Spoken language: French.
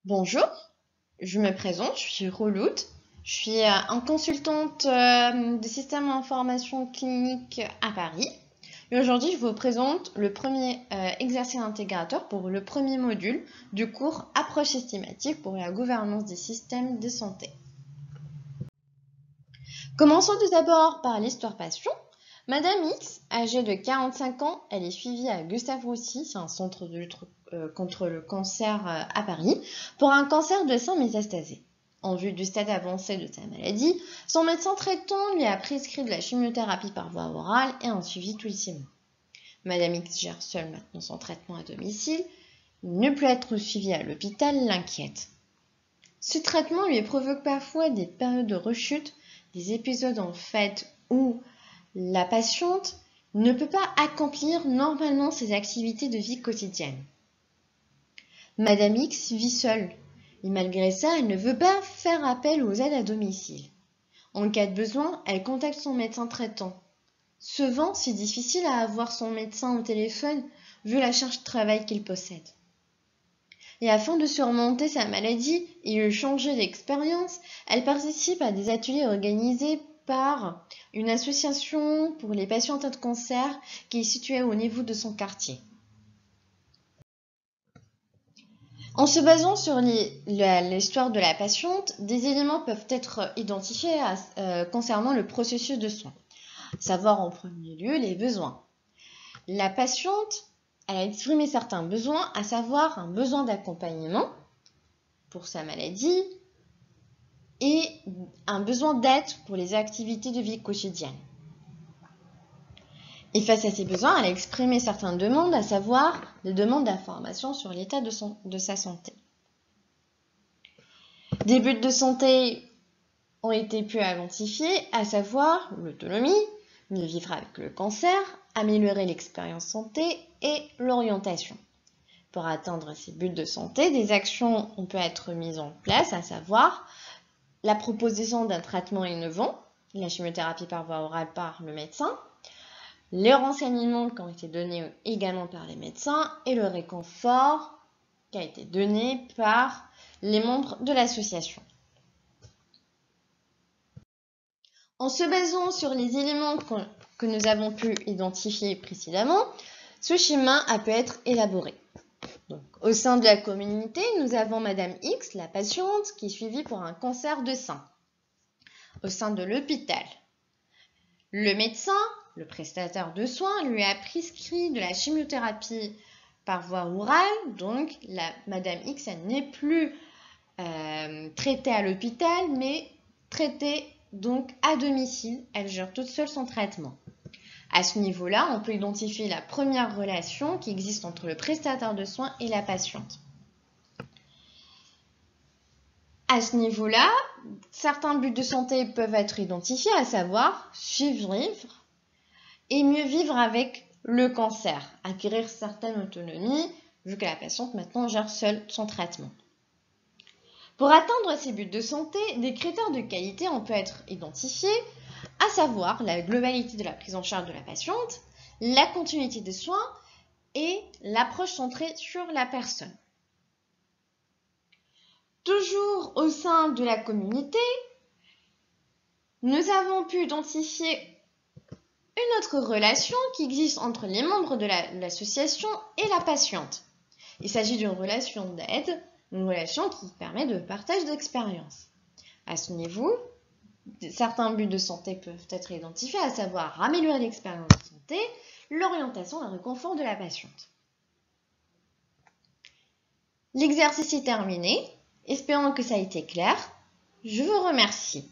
Bonjour, je me présente, je suis Rouloute. Je suis consultante de système d'information clinique à Paris. Et aujourd'hui, je vous présente le premier exercice intégrateur pour le premier module du cours Approche systématique pour la gouvernance des systèmes de santé. Commençons tout d'abord par l'histoire patient. Madame X, âgée de 45 ans, elle est suivie à Gustave Roussy, c'est un centre de lutte contre le cancer à Paris, pour un cancer de sein métastasé. En vue du stade avancé de sa maladie, son médecin traitant lui a prescrit de la chimiothérapie par voie orale et un suivi tous les 6 mois. Madame X gère seule maintenant son traitement à domicile. Ne plus être suivie à l'hôpital l'inquiète. Ce traitement lui provoque parfois des périodes de rechute, des épisodes en fait où la patiente ne peut pas accomplir normalement ses activités de vie quotidienne. Madame X vit seule et malgré ça, elle ne veut pas faire appel aux aides à domicile. En cas de besoin, elle contacte son médecin traitant. Souvent, c'est difficile à avoir son médecin au téléphone vu la charge de travail qu'il possède. Et afin de surmonter sa maladie et de changer d'expérience, elle participe à des ateliers organisés par une association pour les patients atteints de cancer qui est située au niveau de son quartier. En se basant sur l'histoire de la patiente, des éléments peuvent être identifiés concernant le processus de soins. Savoir en premier lieu les besoins. La patiente, elle a exprimé certains besoins, à savoir un besoin d'accompagnement pour sa maladie et un besoin d'aide pour les activités de vie quotidienne. Et face à ces besoins, elle a exprimé certaines demandes, à savoir des demandes d'information sur l'état de sa santé. Des buts de santé ont été pu identifier, à savoir l'autonomie, mieux vivre avec le cancer, améliorer l'expérience santé et l'orientation. Pour atteindre ces buts de santé, des actions ont pu être mises en place, à savoir la proposition d'un traitement innovant, la chimiothérapie par voie orale par le médecin, les renseignements qui ont été donnés également par les médecins et le réconfort qui a été donné par les membres de l'association. En se basant sur les éléments que nous avons pu identifier précédemment, ce schéma a pu être élaboré. Donc, au sein de la communauté, nous avons Madame X, la patiente, qui est suivie pour un cancer de sein. Au sein de l'hôpital, le médecin, le prestataire de soins, lui a prescrit de la chimiothérapie par voie orale. Donc, Madame X, elle n'est plus traitée à l'hôpital, mais traitée donc à domicile. Elle gère toute seule son traitement. À ce niveau-là, on peut identifier la première relation qui existe entre le prestataire de soins et la patiente. À ce niveau-là, certains buts de santé peuvent être identifiés, à savoir suivre et mieux vivre avec le cancer, acquérir certaine autonomie, vu que la patiente maintenant gère seule son traitement. Pour atteindre ces buts de santé, des critères de qualité ont pu être identifiés, à savoir la globalité de la prise en charge de la patiente, la continuité des soins et l'approche centrée sur la personne. Toujours au sein de la communauté, nous avons pu identifier une autre relation qui existe entre les membres de l'association et la patiente. Il s'agit d'une relation d'aide, une relation qui permet de partage d'expérience. À ce niveau, certains buts de santé peuvent être identifiés, à savoir améliorer l'expérience de santé, l'orientation et le réconfort de la patiente. L'exercice est terminé. Espérons que ça a été clair. Je vous remercie.